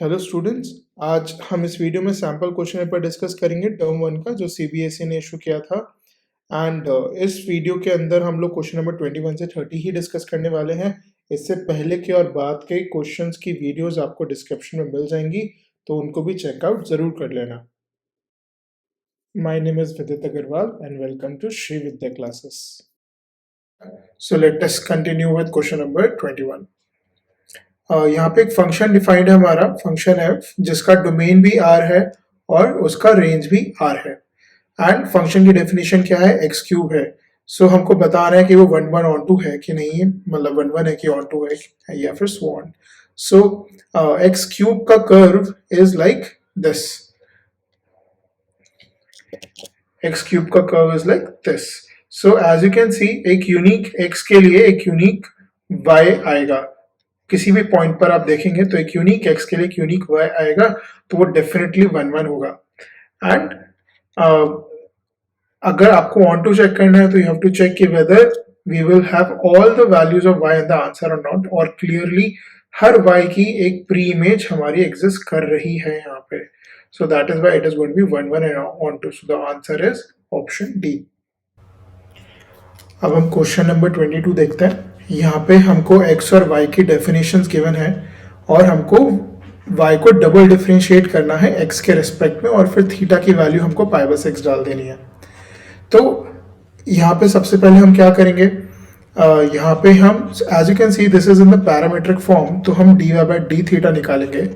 Hello students. आज हम इस वीडियो में सैम्पल क्वेश्चन पेपर डिस्कस करेंगे टर्म वन का, जो सीबीएसई ने इशू किया था। एंड इस वीडियो के अंदर हम लोग क्वेश्चन नंबर 21 से 30 ही डिस्कस करने वाले हैं। इससे पहले के और बाद के क्वेश्चंस की वीडियोस आपको डिस्क्रिप्शन में मिल जाएंगी, तो उनको भी चेकआउट जरूर कर लेना। My name is Vidit Agarwal and welcome to Shri Vidya classes. So let us continue with question number 21। यहाँ पे एक फंक्शन डिफाइंड है, हमारा फंक्शन एफ, जिसका डोमेन भी आर है और उसका रेंज भी आर है। एंड फंक्शन की डेफिनेशन क्या है? एक्स क्यूब है। सो हमको बता रहा है कि वो वन वन ऑन टू है कि नहीं है, मतलब वन वन है कि ऑन टू है या फिर so on. So x cube का curve is like this. X cube का curve is like this. So as you can see, एक यूनिक एक्स के लिए एक यूनिक वाई आएगा। किसी भी पॉइंट पर आप देखेंगे तो एक यूनिक एक्स के लिए एक यूनिक वाई आएगा, तो वो डेफिनेटली वन वन होगा। एंड अगर आपको ऑन टू चेक करना है तो यू हैव टू चेक कि whether we will have all the values of y in the answer और नॉट, और क्लियरली हर y की एक प्री इमेज हमारी एग्जिस्ट कर रही है यहाँ पे। So that is why it is going to be 1 1 and onto. So the answer is option D. अब हम क्वेश्चन नंबर 22 देखते हैं। यहाँ पे हमको x और y की डेफिनेशंस गिवन है और हमको y को डबल डिफरेंशिएट करना है x के रिस्पेक्ट में, और फिर थीटा की वैल्यू हमको पाई बाय 6 डाल देनी है। तो यहाँ पे सबसे पहले हम क्या करेंगे, यहाँ पे हम as you can see this is in the parametric form, तो हम D Y by D theta निकालेंगे,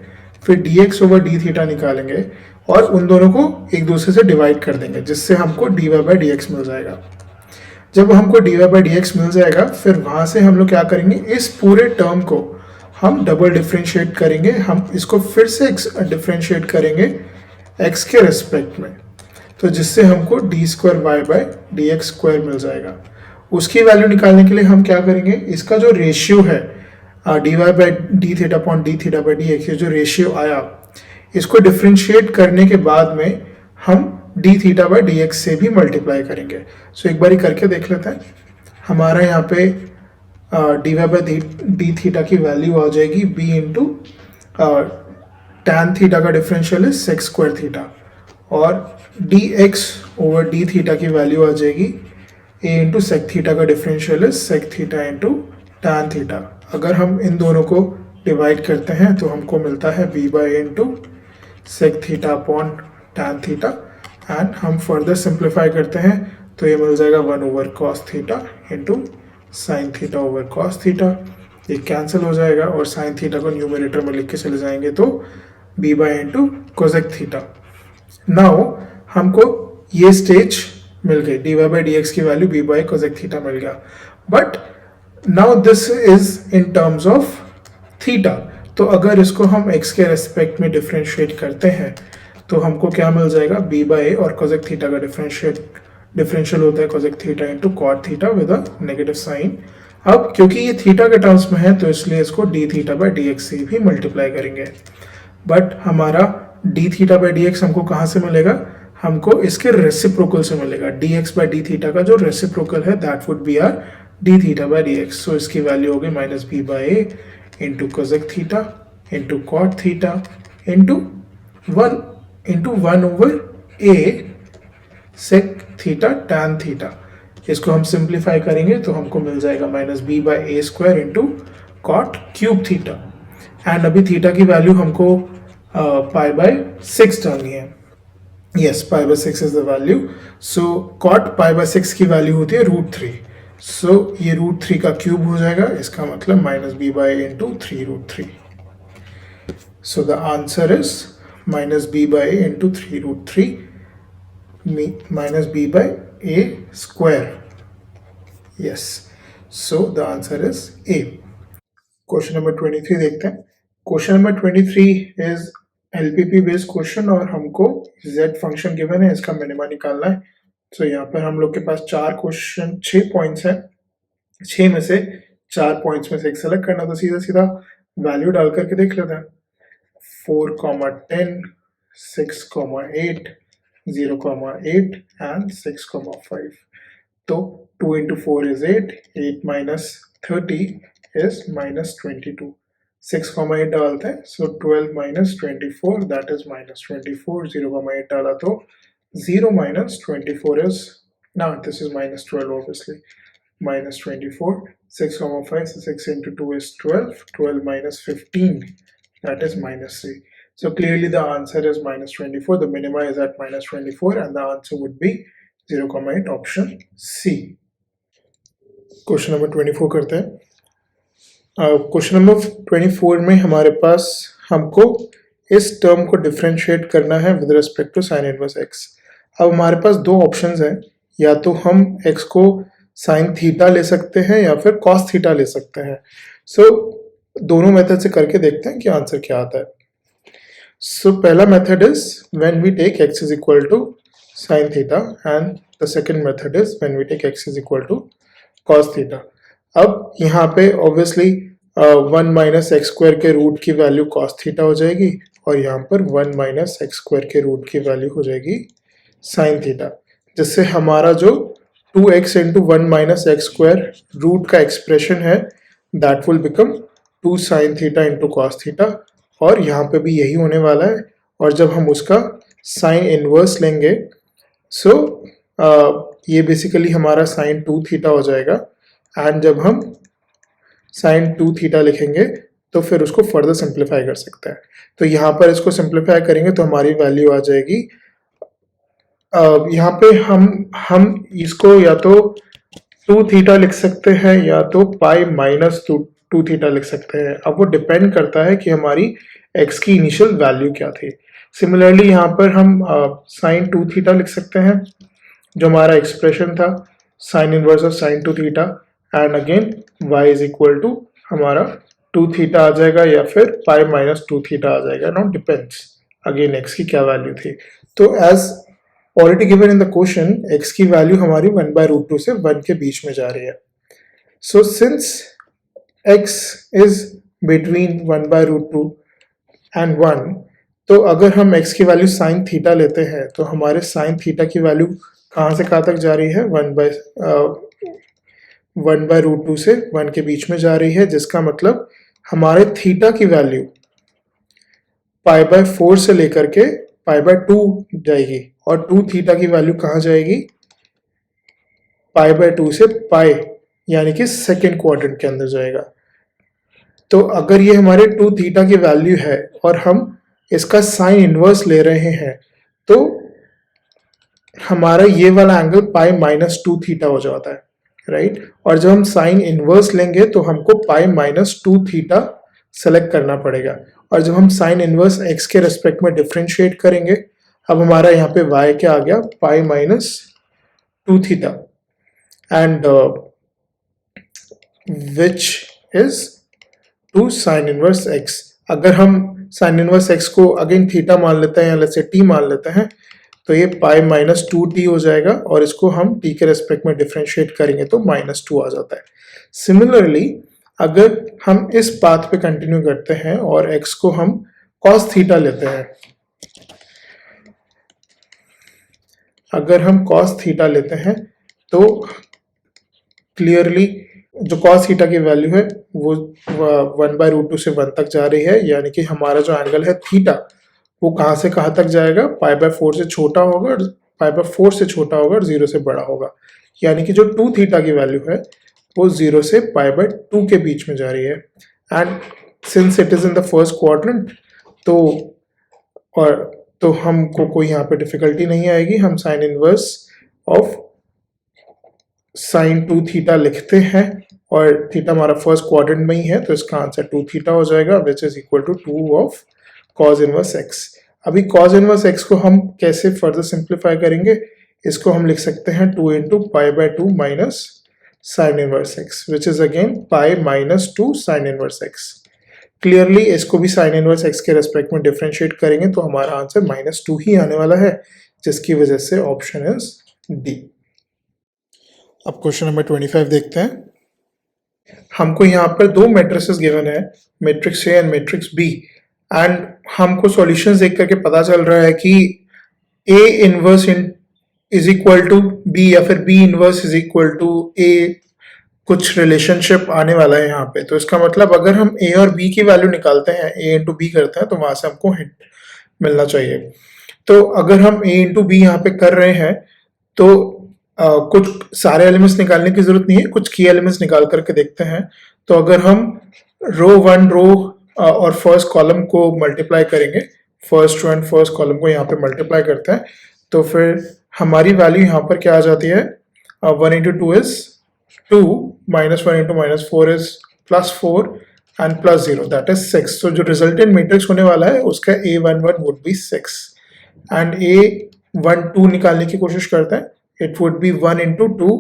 फिर D x over D theta निकालेंगे और उन दोनों को एक दूसरे से डिवाइड कर देंगे, जिससे हमको d Y by D x मिल जाएगा। जब हमको d Y by D x मिल जाएगा, फिर वहाँ से हम लोग क्या करेंगे, इस पूरे टर्म को हम डबल डिफ्रेंशिएट करेंगे। हम इसको फिर से डिफ्रेंशिएट करेंगे एक्स के रिस्पेक्ट में, तो जिससे हमको d square y by d x square मिल जाएगा। उसकी वैल्यू निकालने के लिए हम क्या करेंगे, इसका जो रेशियो है D Y by D theta upon D theta by D X, जो रेशियो आया, इसको डिफ्रेंशिएट करने के बाद में हम D theta by D x से भी मल्टीप्लाई करेंगे। सो एक बारी करके देख लेते हैं। हमारा यहाँ पे d Y by D theta की वैल्यू आ जाएगी बी इंटू टैन थीटा का differential is sec square theta, और d x over D theta की वैल्यू आ जाएगी ए इंटू सेक थीटा का differential is sec theta into tan theta. अगर हम इन दोनों को डिवाइड करते हैं तो हमको मिलता है B by into sec theta upon tan theta, and हम फर्दर सिंप्लीफाई करते हैं तो ये मिल जाएगा 1 over cos theta into sine theta over cos theta. ये कैंसिल हो जाएगा और साइन थीटा को न्यूमरेटर में लिख के चले जाएंगे तो b by into cosec theta. Now हमको ये स्टेज मिल गई, d Y by D x की value b by cosec theta मिल गया। But now this is in terms of theta, तो अगर इसको हम x के रेस्पेक्ट में डिफ्रेंशिएट करते हैं तो हमको क्या मिल जाएगा, b बाई ए, और कोसेक थीटा का डिफरेंशियल होता है cosec theta into cot theta with a negative sign. अब क्योंकि ये थीटा के टर्म्स में है तो इसलिए इसको d theta by D x से भी मल्टीप्लाई करेंगे। बट हमारा d theta by D x हमको कहाँ से मिलेगा, हमको इसके रेसिप्रोकल से मिलेगा। D x by D theta का जो रेसिप्रोकल है that would be our d theta by D x. So इसकी वैल्यू होगी minus B by a into cosec theta into cot theta into 1 over a sec theta tan theta. इसको हम simplify करेंगे तो हमको मिल जाएगा minus B by A square into cot cube theta. And अभी थीटा की वैल्यू हमको पाई बाय 6 डालनी है। Yes, pi by 6 is the value. So cot pi by 6 की वैल्यू होती है √3। सो ये √3 का क्यूब हो जाएगा, इसका मतलब minus B by into 3√3। So the answer is minus B by into 3√3 minus b by a square. Yes, so the answer is A. Question number 23 देखते हैं। Question number 23 is LPP based question और हमको z function given है, इसका minima निकालना है। तो यहाँ पर हम लोग के पास 6 पॉइंट्स हैं, 6 में से 4 पॉइंट्स में से एक सेलेक्ट करना, तो सीधा सीधा वैल्यू डाल करके देख लेते हैं। 4, 10, 6, 8, 0, 8 and 6, 5. तो 2 into 4 is 8, 8 minus 30 is minus 22. 6 comma 8 डालते हैं, सो 12 minus 24 that is minus 24, 0 comma 8 डाला तो 0 minus 24 is, now this is minus 12 obviously, minus 24, 6 comma 5, so 6 into 2 is 12, 12 minus 15, that is minus 3. So clearly the answer is minus 24, the minima is at minus 24 and the answer would be 0 comma 8 option C. Question number 24 करते हैं. Question number 24 में हमारे पास हमको इस term को differentiate करना है with respect to sine inverse X. अब हमारे पास दो ऑप्शंस हैं, या तो हम x को साइन थीटा ले सकते हैं या फिर कॉस थीटा ले सकते हैं. सो दोनों मेथड से करके देखते हैं कि आंसर क्या आता है. सो पहला method is when we take x is equal to sine theta and the second method is when we take x is equal to cos theta. अब यहाँ पे ऑब्वियसली 1 माइनस एक्स स्क्वायर के root की value cos theta हो जाएगी और यहाँ पर 1 माइनस एक्स स्क्वायर के रूट की वैल्यू हो जाएगी साइन थीटा, जिससे हमारा जो 2x into 1 minus X square root का एक्सप्रेशन है that will become 2 sine theta into cos theta, और यहाँ पे भी यही होने वाला है. और जब हम उसका साइन इनवर्स लेंगे सो ये बेसिकली हमारा साइन 2 थीटा हो जाएगा. एंड जब हम साइन 2 थीटा लिखेंगे तो फिर उसको फर्दर सिंप्लीफाई कर सकते हैं. तो यहाँ पर इसको सिंप्लीफाई करेंगे तो हमारी वैल्यू आ जाएगी, यहाँ पे हम इसको या तो 2 थीटा लिख सकते हैं या तो पाई माइनस 2 थीटा लिख सकते हैं. अब वो डिपेंड करता है कि हमारी x की इनिशियल वैल्यू क्या थी. सिमिलरली यहाँ पर हम साइन 2 थीटा लिख सकते हैं जो हमारा एक्सप्रेशन था sine inverse of sine 2 theta, and again y is equal to हमारा 2 थीटा आ जाएगा या फिर पाई माइनस 2 थीटा आ जाएगा. नॉट डिपेंड्स अगेन x की क्या वैल्यू थी. तो as already given in the question x की वैल्यू हमारी 1/√2 से 1 के बीच में जा रही है. So since x is between 1/√2 and 1, तो अगर हम x की वैल्यू साइन थीटा लेते हैं तो हमारे साइन थीटा की वैल्यू कहाँ से कहाँ तक जा रही है, 1/√2 से 1 के बीच में जा रही है, जिसका मतलब हमारे थीटा की वैल्यू π/4 से लेकर के π/2 जाएगी, और 2 थीटा की वैल्यू कहाँ जाएगी, π/2 से π यानी कि सेकेंड क्वाड्रेंट के अंदर जाएगा. तो अगर ये हमारे 2 थीटा की वैल्यू है और हम इसका साइन इनवर्स ले रहे हैं तो हमारा ये वाला एंगल पाई माइनस 2 थीटा हो जाता है, राइट. और जब हम साइन इनवर्स लेंगे तो हमको पाई माइनस 2 थीटा सेलेक्ट करना पड़ेगा. और जब हम साइन इनवर्स x के रेस्पेक्ट में डिफरेंशिएट करेंगे, अब हमारा यहाँ पे y क्या आ गया, पाई minus 2 theta, and which is 2 sine inverse x. अगर हम साइन इनवर्स x को अगेन थीटा मान लेते हैं या लेट्स से t मान लेते हैं तो ये पाई माइनस 2t हो जाएगा, और इसको हम t के रेस्पेक्ट में डिफरेंशिएट करेंगे तो -2 आ जाता है. सिमिलरली अगर हम इस पाथ पे कंटिन्यू करते हैं और x को हम cos थीटा लेते हैं, अगर हम cos थीटा लेते हैं तो क्लियरली जो cos थीटा की वैल्यू है वो 1/√2 से 1 तक जा रही है, यानी कि हमारा जो एंगल है थीटा वो कहाँ से कहाँ तक जाएगा, π/4 से छोटा होगा और π/4 से छोटा होगा और 0 से बड़ा होगा. यानी कि जो 2 थीटा की वैल्यू है वो 0 से π/2 के बीच में जा रही है. And since it is in the first quadrant तो हमको कोई यहाँ पे डिफिकल्टी नहीं आएगी. हम sign inverse of sine 2 theta लिखते हैं और थीटा हमारा फर्स्ट क्वाड्रेंट में ही है, तो इसका आंसर 2 थीटा हो जाएगा which is equal to 2 of cos inverse x. अभी cos इनवर्स x को हम कैसे फर्दर सिंप्लीफाई करेंगे, इसको हम लिख सकते हैं 2 into π/2 minus sine inverse x which is again pi minus 2 sine inverse x. Clearly इसको भी साइन इनवर्स x के रेस्पेक्ट में डिफरेंशिएट करेंगे तो हमारा आंसर -2 ही आने वाला है, जिसकी वजह से ऑप्शन इज डी. अब क्वेश्चन नंबर 25 देखते हैं. हमको यहाँ पर दो मैट्रिसेस गिवन है, matrix A and matrix B, and हमको सॉल्यूशंस देख करके पता चल रहा है कि A inverse is equal to B या फिर B inverse is equal to A कुछ रिलेशनशिप आने वाला है यहाँ पे। तो इसका मतलब अगर हम ए और बी की वैल्यू निकालते हैं, ए इंटू बी करते हैं, तो वहां से हमको हिंट मिलना चाहिए। तो अगर हम ए इंटू बी यहाँ पे कर रहे हैं तो कुछ सारे एलिमेंट्स निकालने की जरूरत नहीं है, कुछ की एलिमेंट्स निकाल करके देखते हैं। तो अगर हम रो वन रो और फर्स्ट कॉलम को मल्टीप्लाई करेंगे, first row and first column को यहाँ पे मल्टीप्लाई करते हैं, तो फिर हमारी वैल्यू यहाँ पर क्या आ जाती है, 1 into two is 2, -1 into -4 is +4 and +0 that is 6। तो जो रिजल्टेंट मैट्रिक्स होने वाला है उसका A11 would be 6 and A12 निकालने की कोशिश करते हैं, it would be 1 into 2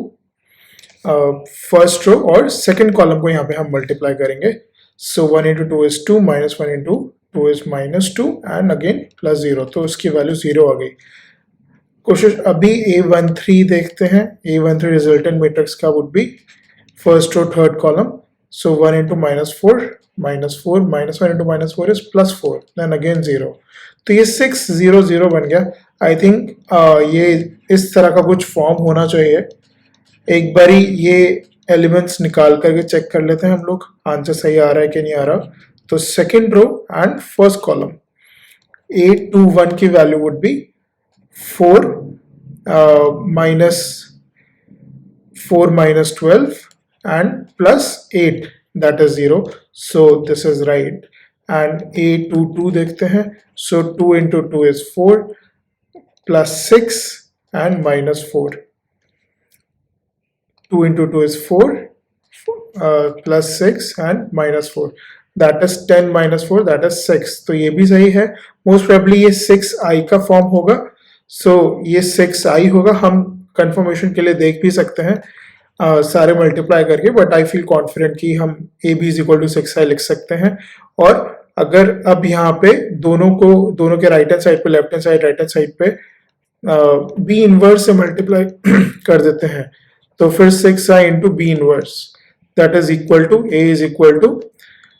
first row और सेकेंड कॉलम को यहाँ पे हम मल्टीप्लाई करेंगे। So 1 into 2 is 2, -1 into 2 is -2 and again +0, तो उसकी वैल्यू 0 आ गई। कोशिश अभी A13 देखते हैं। A13 रिजल्टेंट मैट्रिक्स का would be first row third column, so 1 into -4 -4 -1 into -4 is +4 then again 0। तो ये 6 0 0 बन गया। आई थिंक ये इस तरह का कुछ फॉर्म होना चाहिए। एक बारी ये एलिमेंट्स निकाल करके चेक कर लेते हैं हम लोग, आंसर सही आ रहा है कि नहीं आ रहा। तो second row and first column A21 की value would be 4 -12 and +8 that is 0, so this is right। and A22 देखते हैं, so 2 into 2 is 4 +6 and -4, 2 into 2 is 4 +6 and -4 that is 10 -4 that is 6। तो ये भी सही है। मोस्ट प्रोबेबली ये 6i का फॉर्म होगा, सो ये 6i होगा। हम कंफर्मेशन के लिए देख भी सकते हैं सारे मल्टीप्लाई करके, बट आई फील कॉन्फिडेंट कि हम A B is equal to 6i लिख सकते हैं। और अगर अब यहाँ पे दोनों के राइट हैंड साइड पे, left hand side, right hand side पे बी इनवर्स से मल्टीप्लाई कर देते हैं, तो फिर 6i into B inverse that is equal to A is equal to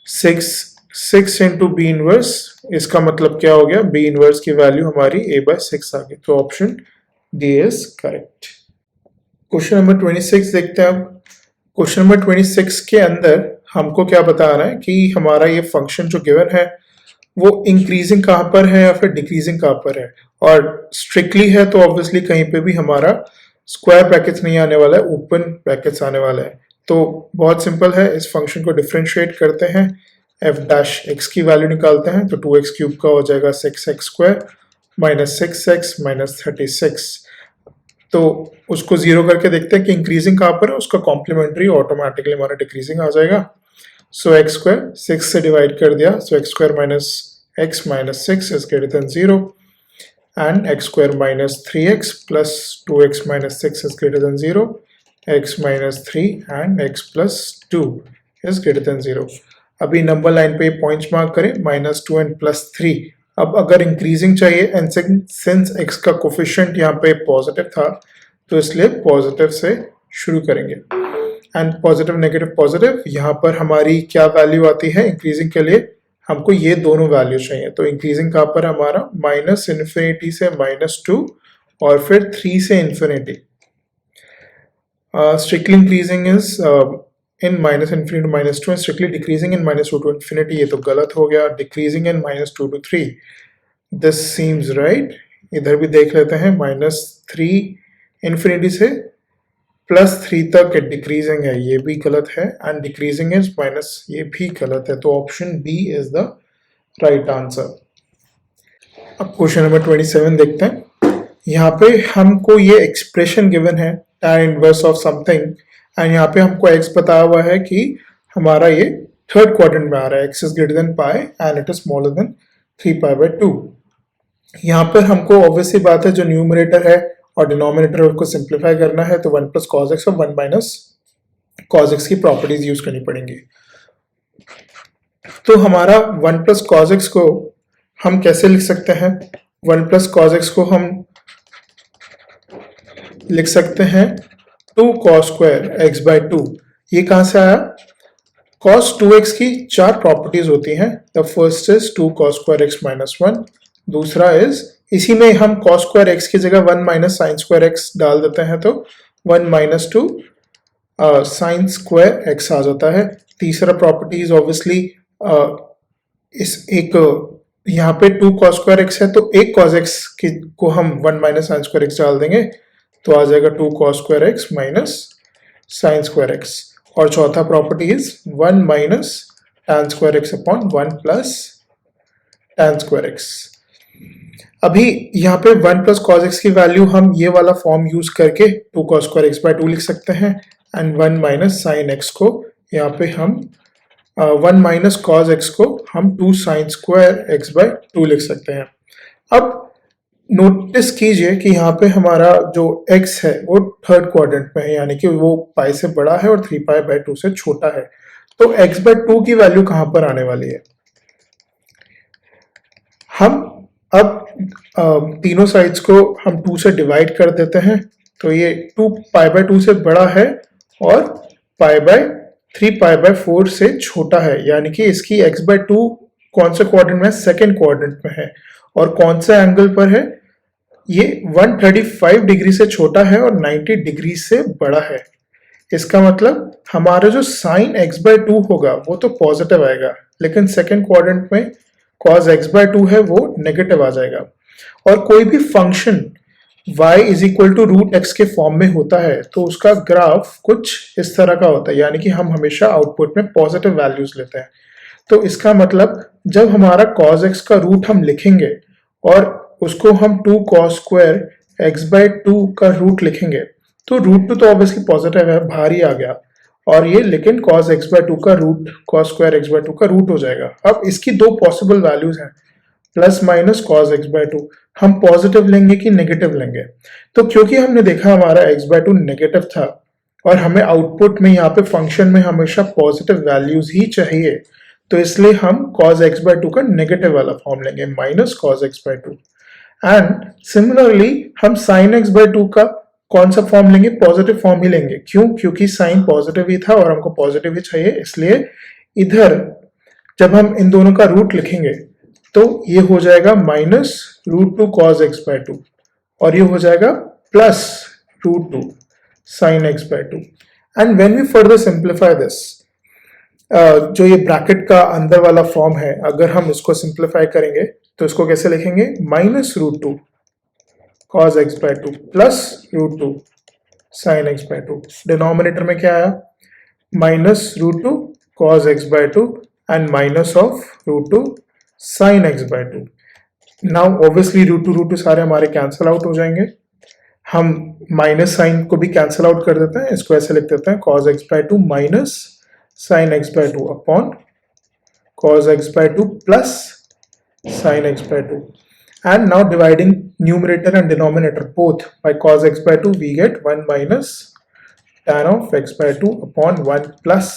6 into B inverse. इसका मतलब क्या हो गया, बी इनवर्स की वैल्यू हमारी a/6 आ गई। तो option D is correct. Question number 26 देखते हैं। अब क्वेश्चन नंबर 26 के अंदर हमको क्या बता रहा है कि हमारा ये फंक्शन जो गिवन है वो इंक्रीजिंग कहाँ पर है या फिर डिक्रीजिंग कहाँ पर है। और स्ट्रिक्टली है तो ऑब्वियसली कहीं पे भी हमारा स्क्वायर ब्रैकेट्स नहीं आने वाला है, ओपन ब्रैकेट्स आने वाला है। तो बहुत सिंपल है, इस फंक्शन को डिफरेंशिएट करते हैं, f' की वैल्यू निकालते हैं, तो 2x³ का हो जाएगा 6x² -6x -36। तो उसको 0 करके देखते हैं कि इंक्रीजिंग कहाँ पर है, उसका कॉम्प्लीमेंट्री ऑटोमेटिकली हमारा डिक्रीजिंग आ जाएगा। सो x² 6 से डिवाइड कर दिया, सो x² - x -6 is greater then 0 and x² -3x plus 2x -6 is greater then 0, x -3 and x + 2 is greater then 0। अभी नंबर लाइन पे पॉइंट्स मार्क करें, -2 एंड +3। अब अगर इंक्रीजिंग चाहिए एंड सिंस x का कोफिशिएंट यहाँ पे पॉजिटिव था, तो इसलिए पॉजिटिव से शुरू करेंगे। एंड पॉजिटिव नेगेटिव पॉजिटिव, यहाँ पर हमारी क्या वैल्यू आती है इंक्रीजिंग के लिए, हमको ये दोनों वैल्यू चाहिए। तो इंक्रीजिंग कहाँ पर हमारा -∞ से -2 और फिर 3 से ∞। Strictly increasing is in -∞ to -2 and strictly decreasing in -2 to infinity। ये तो गलत हो गया। decreasing in -2 to 3, this seems right। इधर भी देख लेते हैं, -3 infinity से +3 तक डिक्रीजिंग है, ये भी गलत है। एंड डिक्रीजिंग इज माइनस, ये भी गलत है। तो option B is the right answer. अब क्वेश्चन नंबर 27 देखते हैं। यहाँ पे हमको ये एक्सप्रेशन गिवन है tan inverse of something, and यहाँ पे हमको x बताया हुआ है कि हमारा ये थर्ड क्वाड्रेंट में आ रहा है, x is greater than pi and it is smaller than 3π/2। यहाँ पर हमको ऑब्वियसली बात है, जो न्यूमरेटर है और डिनोमिनेटर को सिंप्लीफाई करना है, तो 1 + cos x और 1 - cos x की प्रॉपर्टीज यूज करनी पड़ेंगी। तो हमारा 1 + cos x को हम कैसे लिख सकते हैं, 1 + cos x को हम लिख सकते हैं 2 cos² x/2। ये कहां से आया, cos 2x की 4 प्रॉपर्टीज होती हैं। The first is 2 cos² x - 1, दूसरा इज इसी में हम cos² x की जगह 1 - sin² x डाल देते हैं, तो 1 - 2 साइन स्क्वायर एक्स आ जाता है। तीसरा प्रॉपर्टी इज ऑब्वियसली इस एक यहाँ पे 2 cos स्क्वायर एक्स है, तो एक cos x को हम 1 माइनस साइन स्क्वायर एक्स डाल देंगे तो आ जाएगा 2 cos square x minus sine square x. और चौथा property is 1 minus tan square x upon 1 plus tan square x. अभी यहाँ पे 1 प्लस कॉस एक्स की वैल्यू हम ये वाला फॉर्म यूज करके 2 cos स्क्वायर एक्स बाय 2 लिख सकते हैं, एंड 1 माइनस साइन एक्स को यहाँ पे हम 1 माइनस कॉस एक्स को हम 2 साइन स्क्वायर एक्स बाय 2 लिख सकते हैं। अब नोटिस कीजिए कि यहाँ पे हमारा जो x है वो थर्ड क्वाड्रेंट में है, यानी कि वो पाई से बड़ा है और 3 पाई बाय 2 से छोटा है। तो x बाय 2 की वैल्यू कहाँ पर आने वाली है? हम अब तीनों साइड्स को हम 2 से डिवाइड कर देते हैं, तो ये 2 पाई बाय 2 से बड़ा है और पाई बाय 3 पाई बाय 4 से छोटा है, यानी कि इसकी x बाय 2 कौन से क्वाड्रेंट में? सेकेंड क्वाड्रेंट में है। और कौन से एंगल पर है? ये 135 डिग्री से छोटा है और 90 डिग्री से बड़ा है। इसका मतलब हमारा जो साइन x बाय 2 होगा वो तो पॉजिटिव आएगा, लेकिन सेकेंड क्वाड्रेंट में cos x बाय 2 है वो नेगेटिव आ जाएगा। और कोई भी function y is equal to root x के फॉर्म में होता है तो उसका ग्राफ कुछ इस तरह का होता है, यानी कि हम हमेशा आउटपुट में पॉजिटिव वैल्यूज लेते हैं। तो इसका मतलब जब हमारा cos x का रूट हम लिखेंगे और उसको हम 2 cos स्क्वायर x बाय 2 का रूट लिखेंगे, तो रूट 2 तो ऑब्वियसली पॉजिटिव है, बाहर ही आ गया, और ये लेकिन cos x बाय 2 का root cos square x by 2 का रूट हो जाएगा। अब इसकी दो पॉसिबल वैल्यूज हैं, plus minus cos x by 2, हम पॉजिटिव लेंगे कि नेगेटिव लेंगे? तो क्योंकि हमने देखा हमारा x बाय 2 नेगेटिव था और हमें आउटपुट में यहाँ पे फंक्शन में हमेशा पॉजिटिव वैल्यूज ही चाहिए, तो इसलिए हम cos x बाय 2 का नेगेटिव वाला फॉर्म लेंगे, minus cos x by 2। And similarly हम sin x बाय 2 का कौन सा फॉर्म लेंगे? पॉजिटिव फॉर्म ही लेंगे। क्यों? क्योंकि साइन पॉजिटिव ही था और हमको पॉजिटिव ही चाहिए, इसलिए इधर जब हम इन दोनों का रूट लिखेंगे तो ये हो जाएगा minus root 2 cos x by 2 और ये हो जाएगा plus root 2 sin x by 2। And when we further simplify this, जो ये ब्रैकेट का अंदर वाला फॉर्म है, अगर हम इसको सिंप्लीफाई करेंगे तो इसको कैसे लिखेंगे? Minus root 2 cos x by 2 plus root 2 sin x by 2। Denominator में क्या आया? Minus root 2 cos x by 2 and minus of root 2 sin x by 2। Now obviously root two सारे हमारे कैंसिल आउट हो जाएंगे, हम माइनस साइन को भी कैंसिल आउट कर देते हैं, इसको ऐसे लिख देते हैं cos x by 2 minus sin x by 2 upon cos x by 2 plus sin x by 2, and now dividing numerator and denominator both by cos x by 2, we get 1 minus tan of x by 2 upon 1 plus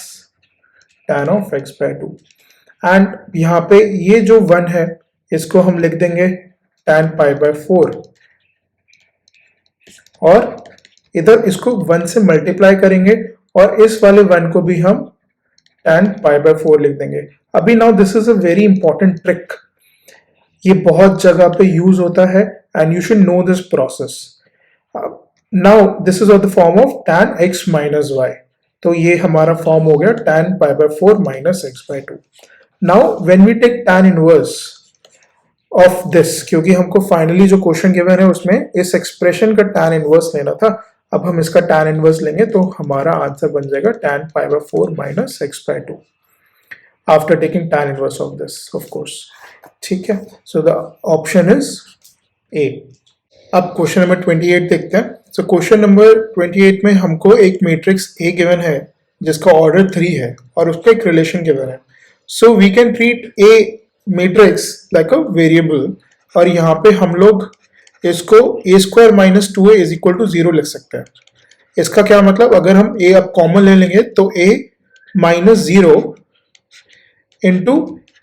tan of x by 2। and यहाँ पे ये जो 1 है इसको हम लिख देंगे tan pi by 4, और इधर इसको 1 से मल्टीप्लाई करेंगे और इस वाले 1 को भी हम tan pi by 4 लिख देंगे। अभी now this is a very important trick, ये बहुत जगह पे यूज होता है and you should know this process. Now this is of the form of tan x minus y, तो ये हमारा फॉर्म हो गया tan pi by 4 minus x by 2। Now when we take tan inverse of this, क्योंकि हमको finally जो question given है उसमें इस एक्सप्रेशन का tan इनवर्स लेना था, अब हम इसका tan इनवर्स लेंगे तो हमारा आंसर बन जाएगा tan pi by 4 minus x by 2 after taking tan inverse of this, of course. ठीक है, so the option is a. अब क्वेश्चन नंबर 28 देखते हैं। सो क्वेश्चन नंबर 28 में हमको एक मैट्रिक्स ए गिवन है जिसका ऑर्डर 3 है और उसका एक रिलेशन गिवन है। So we can treat a matrix like a variable, और यहाँ पे हम लोग इसको a square minus 2a is equal to 0 लिख सकते हैं। इसका क्या मतलब? अगर हम ए अब कॉमन ले लेंगे तो a minus 0 into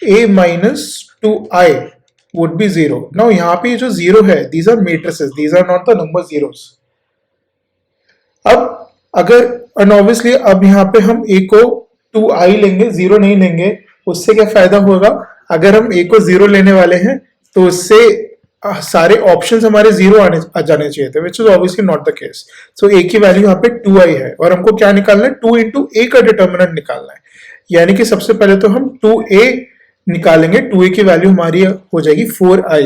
a minus 2i would be 0. Now यहाँ पे जो 0 है, these are matrices, these are not the number zeros. अब अगर and obviously अब यहाँ पे हम a को 2i लेंगे, 0 नहीं लेंगे, उससे क्या फायदा होगा? अगर हम a को 0 लेने वाले हैं तो उससे सारे ऑप्शंस हमारे जीरो आ जाने चाहिए थे, which is obviously not the case. So a की वैल्यू यहाँ पे 2i है और हमको क्या निकालना है, 2 इंटू ए का डिटर्मिनेंट निकालना है. यानी कि सबसे पहले तो हम 2a निकालेंगे, 2a की वैल्यू हमारी हो जाएगी 4i.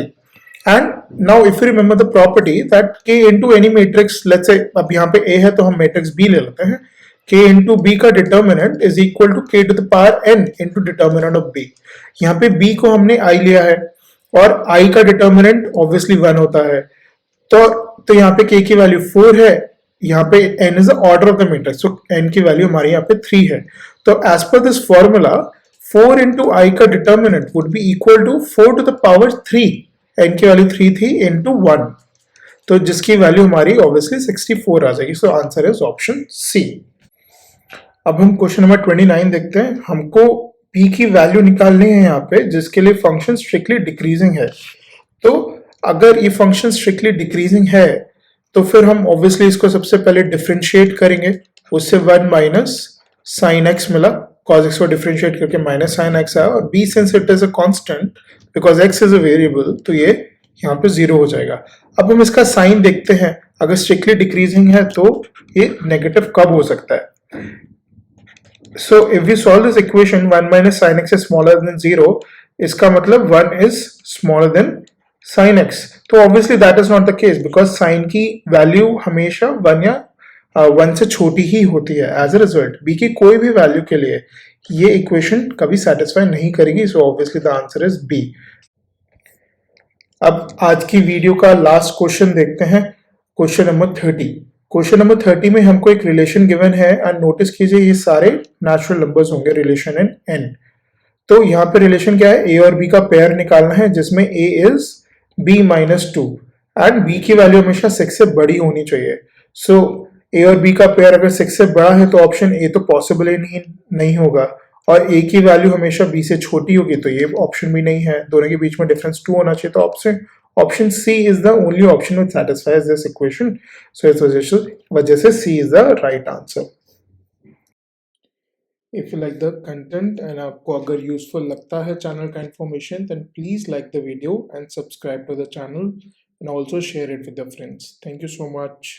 And now if you remember the property that k into any matrix, let's say अब यहाँ पे a है तो हम मैट्रिक्स b ले लेते हैं, k इंटू बी का determinant is equal to k to the power n into determinant of b. यहाँ पे b को हमने i लिया है और i का डिटर्मिनेंट ऑब्वियसली 1 होता है. तो यहाँ पे k की वैल्यू 4 है, यहाँ पे n is the order of the matrix, so n की वैल्यू हमारी यहाँ पे 3 है. तो as per this formula 4 into I का determinant would be equal to 4 to the power 3, n की वैल्यू 3 थी, इंटू 1, तो जिसकी वैल्यू हमारी ऑब्वियसली 64 आ जाएगी. So answer is option C. अब हम क्वेश्चन नंबर 29 देखते हैं. हमको p की वैल्यू निकालनी है यहाँ पे, जिसके लिए फंक्शन स्ट्रिक्टली डिक्रीजिंग है. तो अगर ये फंक्शन स्ट्रिक्टली डिक्रीजिंग है तो फिर हम ऑब्वियसली इसको सबसे पहले डिफरेंशिएट करेंगे. उससे 1 माइनस साइन एक्स मिला, cos x को डिफरेंशिएट करके माइनस साइन एक्स आया, और b since it is a constant because x is a variable, तो ये यहाँ पे 0 हो जाएगा. अब हम इसका साइन देखते हैं. अगर स्ट्रिक्टली डिक्रीजिंग है तो ये नेगेटिव कब हो सकता है. So if we solve this equation 1 minus sin x is smaller than 0, इसका मतलब 1 is smaller than sin x. तो obviously that is not the case because sin की वैल्यू हमेशा 1 या 1 से छोटी ही होती है. एज अ रिजल्ट b की कोई भी वैल्यू के लिए ये इक्वेशन कभी सेटिस्फाई नहीं करेगी. So obviously the answer is b. अब आज की वीडियो का लास्ट क्वेश्चन देखते हैं, क्वेश्चन नंबर 30. क्वेश्चन नंबर 30 में हमको एक रिलेशन गिवन है एंड नोटिस कीजिए ये सारे नेचुरल नंबर्स होंगे, रिलेशन इन n. तो यहाँ पे रिलेशन क्या है, a और b का पेयर निकालना है जिसमें a is b minus 2 and b की वैल्यू हमेशा 6 से बड़ी होनी चाहिए. सो a और b का पेयर अगर 6 से बड़ा है तो ऑप्शन a तो पॉसिबल ही नहीं होगा, और a की वैल्यू हमेशा b से छोटी होगी तो ये ऑप्शन भी नहीं है. दोनों के बीच में डिफरेंस 2 होना चाहिए, तो option C is the only option which satisfies this equation. So इस वजह से C is the right answer. If you like the content and आपको अगर useful लगता है channel का information, then please like the video and subscribe to the channel and also share it with your friends. Thank you so much.